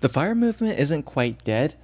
The FIRE movement isn't quite dead,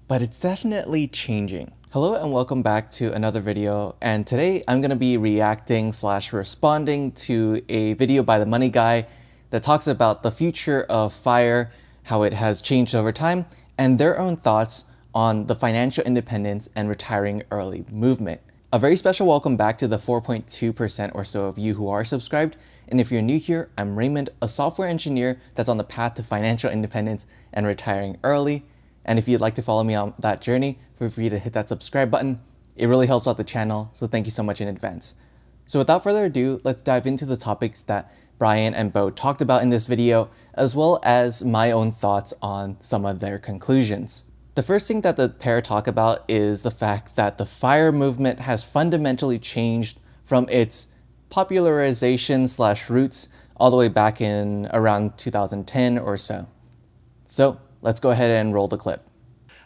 but it's definitely changing. Hello and welcome back to another video, and today I'm going to be reacting / responding to a video by the Money Guy that talks about the future of FIRE, how it has changed over time, and their own thoughts on the financial independence and retiring early movement. A very special welcome back to the 4.2% or so of you who are subscribed. And if you're new here, I'm Raymond, a software engineer that's on the path to financial independence and retiring early. And if you'd like to follow me on that journey, feel free to hit that subscribe button. It really helps out the channel, so thank you so much in advance. So without further ado, let's dive into the topics that Brian and Bo talked about in this video, as well as my own thoughts on some of their conclusions. The first thing that the pair talk about is the fact that the FIRE movement has fundamentally changed from its popularization / roots all the way back in around 2010 or so. So let's go ahead and roll the clip.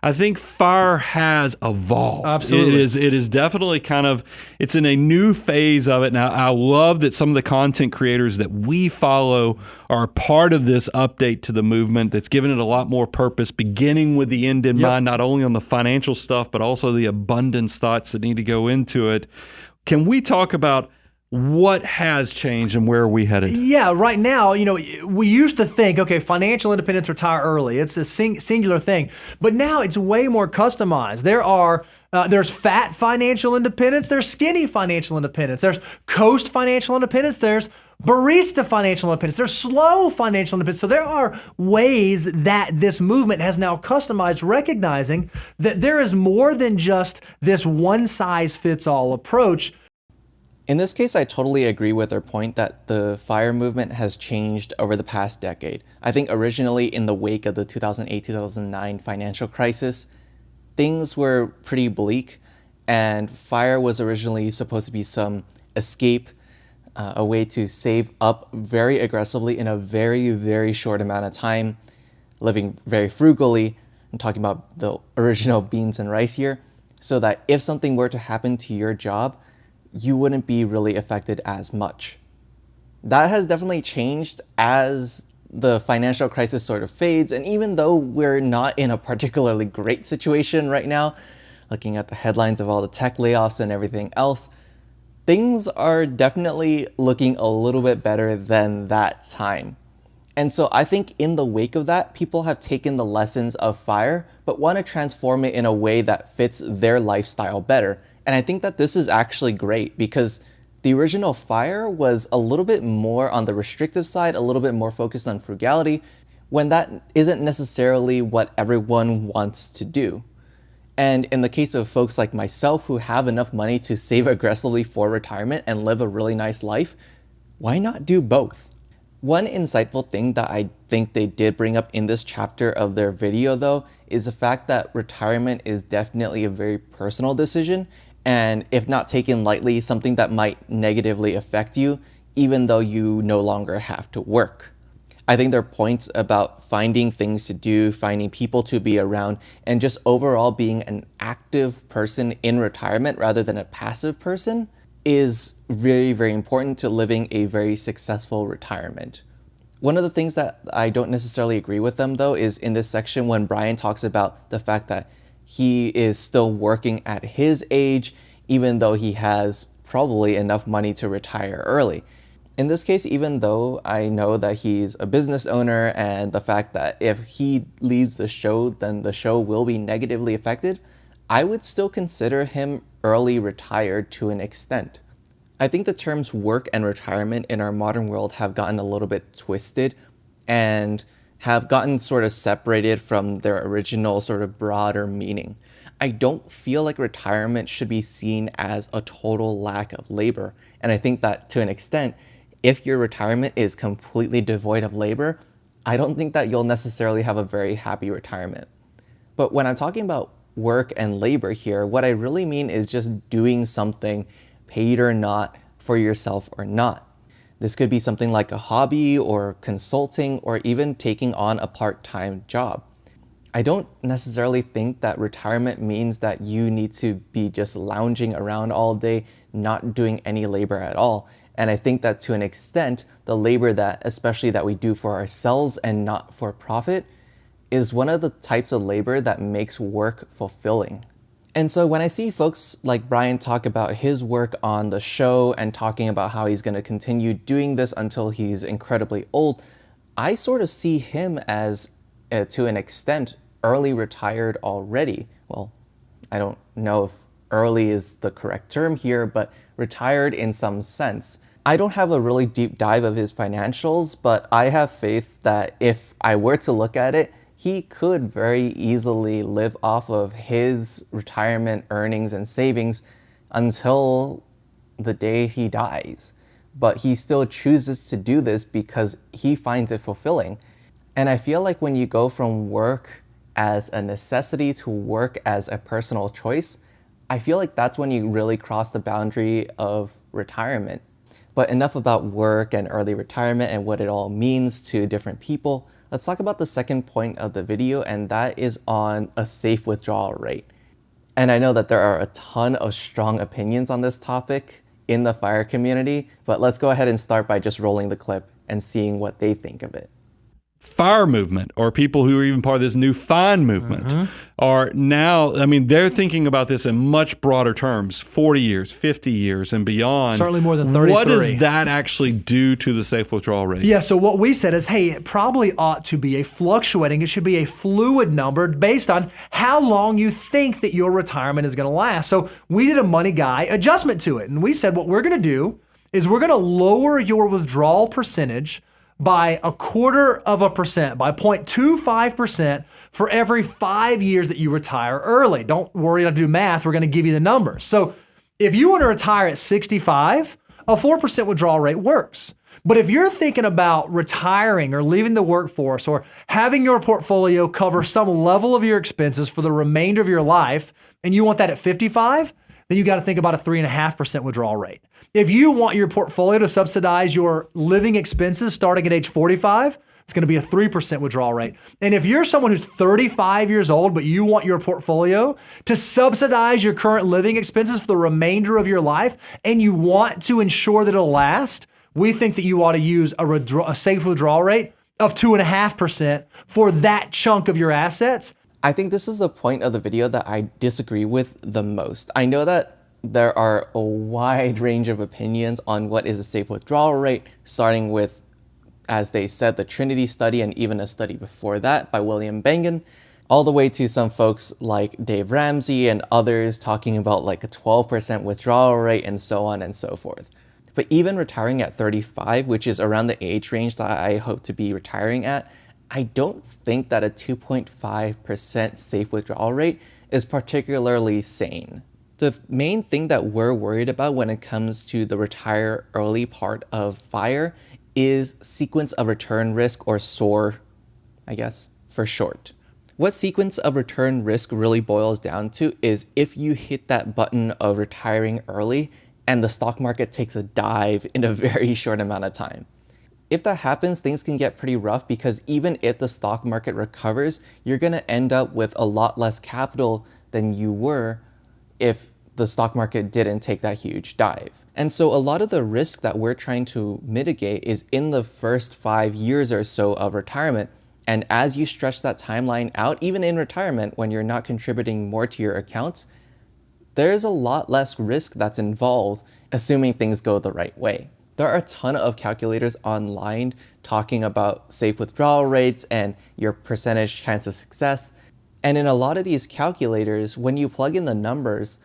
I think FIRE has evolved. Absolutely. It is definitely it's in a new phase of it. Now, I love that some of the content creators that we follow are part of this update to the movement that's given it a lot more purpose, beginning with the end in mind, not only on the financial stuff, but also the abundance thoughts that need to go into it. Can we talk about what has changed and where are we headed? Yeah, right now, we used to think, okay, financial independence, retire early. It's a singular thing. But now it's way more customized. There's fat financial independence. There's skinny financial independence. There's coast financial independence. There's barista financial independence. There's slow financial independence. So there are ways that this movement has now customized, recognizing that there is more than just this one-size-fits-all approach. In this case, I totally agree with their point that the FIRE movement has changed over the past decade. I think originally in the wake of the 2008-2009 financial crisis, things were pretty bleak, and FIRE was originally supposed to be some escape, a way to save up very aggressively in a very, very short amount of time, living very frugally. I'm talking about the original beans and rice here, so that if something were to happen to your job, you wouldn't be really affected as much. That has definitely changed as the financial crisis sort of fades, and even though we're not in a particularly great situation right now, looking at the headlines of all the tech layoffs and everything else, things are definitely looking a little bit better than that time. And so I think in the wake of that, people have taken the lessons of FIRE, but want to transform it in a way that fits their lifestyle better. And I think that this is actually great because the original FIRE was a little bit more on the restrictive side, a little bit more focused on frugality, when that isn't necessarily what everyone wants to do. And in the case of folks like myself who have enough money to save aggressively for retirement and live a really nice life, why not do both? One insightful thing that I think they did bring up in this chapter of their video, though, is the fact that retirement is definitely a very personal decision, and if not taken lightly, something that might negatively affect you, even though you no longer have to work. I think their points about finding things to do, finding people to be around, and just overall being an active person in retirement rather than a passive person is very, very important to living a very successful retirement. One of the things that I don't necessarily agree with them, though, is in this section when Brian talks about the fact that he is still working at his age, even though he has probably enough money to retire early. In this case, even though I know that he's a business owner and the fact that if he leaves the show, then the show will be negatively affected, I would still consider him early retired to an extent. I think the terms work and retirement in our modern world have gotten a little bit twisted and have gotten sort of separated from their original sort of broader meaning. I don't feel like retirement should be seen as a total lack of labor. And I think that to an extent, if your retirement is completely devoid of labor, I don't think that you'll necessarily have a very happy retirement. But when I'm talking about work and labor here, what I really mean is just doing something, paid or not, for yourself or not. This could be something like a hobby or consulting or even taking on a part-time job. I don't necessarily think that retirement means that you need to be just lounging around all day, not doing any labor at all. And I think that to an extent, the labor that, especially that we do for ourselves and not for profit, is one of the types of labor that makes work fulfilling. And so when I see folks like Brian talk about his work on the show and talking about how he's going to continue doing this until he's incredibly old, I sort of see him as, to an extent, early retired already. Well, I don't know if early is the correct term here, but retired in some sense. I don't have a really deep dive of his financials, but I have faith that if I were to look at it, he could very easily live off of his retirement earnings and savings until the day he dies. But he still chooses to do this because he finds it fulfilling. And I feel like when you go from work as a necessity to work as a personal choice, I feel like that's when you really cross the boundary of retirement. But enough about work and early retirement and what it all means to different people. Let's talk about the second point of the video, and that is on a safe withdrawal rate. And I know that there are a ton of strong opinions on this topic in the FIRE community, but let's go ahead and start by just rolling the clip and seeing what they think of it. FIRE movement, or people who are even part of this new FINE movement, are now, I mean, they're thinking about this in much broader terms, 40 years, 50 years, and beyond. Certainly more than 33. What does that actually do to the safe withdrawal rate? Yeah, so what we said is, hey, it probably ought to be a fluctuating, it should be a fluid number based on how long you think that your retirement is going to last. So we did a money guy adjustment to it, and we said what we're going to do is we're going to lower your withdrawal percentage by 0.25%, by 0.25% for every 5 years that you retire early. Don't worry to do math, we're gonna give you the numbers. So if you wanna retire at 65, a 4% withdrawal rate works. But if you're thinking about retiring or leaving the workforce or having your portfolio cover some level of your expenses for the remainder of your life, and you want that at 55, then you gotta think about a 3.5% withdrawal rate. If you want your portfolio to subsidize your living expenses starting at age 45, it's gonna be a 3% withdrawal rate. And if you're someone who's 35 years old, but you want your portfolio to subsidize your current living expenses for the remainder of your life, and you want to ensure that it'll last, we think that you ought to use a safe withdrawal rate of 2.5% for that chunk of your assets. I think this is the point of the video that I disagree with the most. I know that there are a wide range of opinions on what is a safe withdrawal rate, starting with, as they said, the Trinity study and even a study before that by William Bengen, all the way to some folks like Dave Ramsey and others talking about like a 12% withdrawal rate and so on and so forth. But even retiring at 35, which is around the age range that I hope to be retiring at, I don't think that a 2.5% safe withdrawal rate is particularly sane. The main thing that we're worried about when it comes to the retire early part of FIRE is sequence of return risk, or SOAR, I guess, for short. What sequence of return risk really boils down to is if you hit that button of retiring early and the stock market takes a dive in a very short amount of time. If that happens, things can get pretty rough because even if the stock market recovers, you're gonna end up with a lot less capital than you were if the stock market didn't take that huge dive. And so a lot of the risk that we're trying to mitigate is in the first 5 years or so of retirement. And as you stretch that timeline out, even in retirement, when you're not contributing more to your accounts, there's a lot less risk that's involved, assuming things go the right way. There are a ton of calculators online talking about safe withdrawal rates and your percentage chance of success. And in a lot of these calculators, when you plug in the numbers,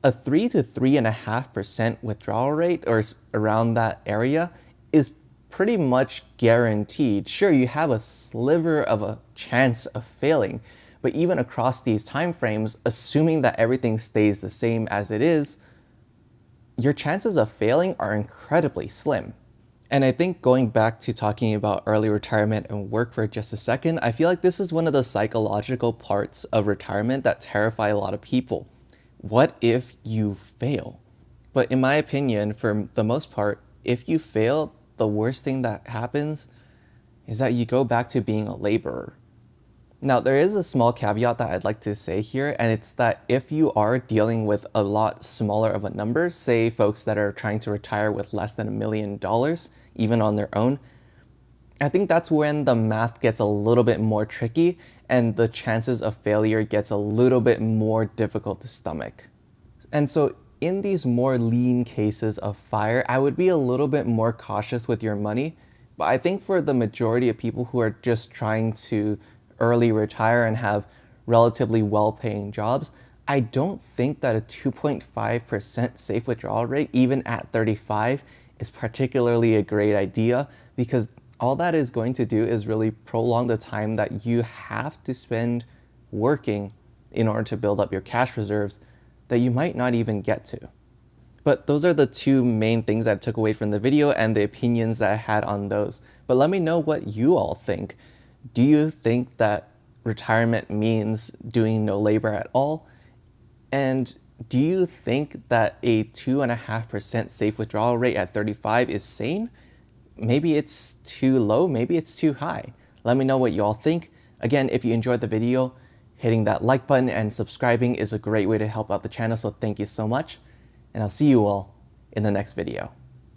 a 3 to 3.5% withdrawal rate, or around that area, is pretty much guaranteed. Sure, you have a sliver of a chance of failing, but even across these time frames, assuming that everything stays the same as it is, your chances of failing are incredibly slim. And I think going back to talking about early retirement and work for just a second, I feel like this is one of the psychological parts of retirement that terrify a lot of people. What if you fail? But in my opinion, for the most part, if you fail, the worst thing that happens is that you go back to being a laborer. Now, there is a small caveat that I'd like to say here, and it's that if you are dealing with a lot smaller of a number, say folks that are trying to retire with less than $1 million, even on their own, I think that's when the math gets a little bit more tricky and the chances of failure gets a little bit more difficult to stomach. And so in these more lean cases of FIRE, I would be a little bit more cautious with your money. But I think for the majority of people who are just trying to early retire and have relatively well-paying jobs, I don't think that a 2.5% safe withdrawal rate, even at 35, is particularly a great idea, because all that is going to do is really prolong the time that you have to spend working in order to build up your cash reserves that you might not even get to. But those are the two main things that I took away from the video and the opinions that I had on those. But let me know what you all think. Do you think that retirement means doing no labor at all? And do you think that a 2.5% safe withdrawal rate at 35 is sane? Maybe it's too low, maybe it's too high. Let me know what you all think. Again, if you enjoyed the video, hitting that like button and subscribing is a great way to help out the channel, so thank you so much. And I'll see you all in the next video.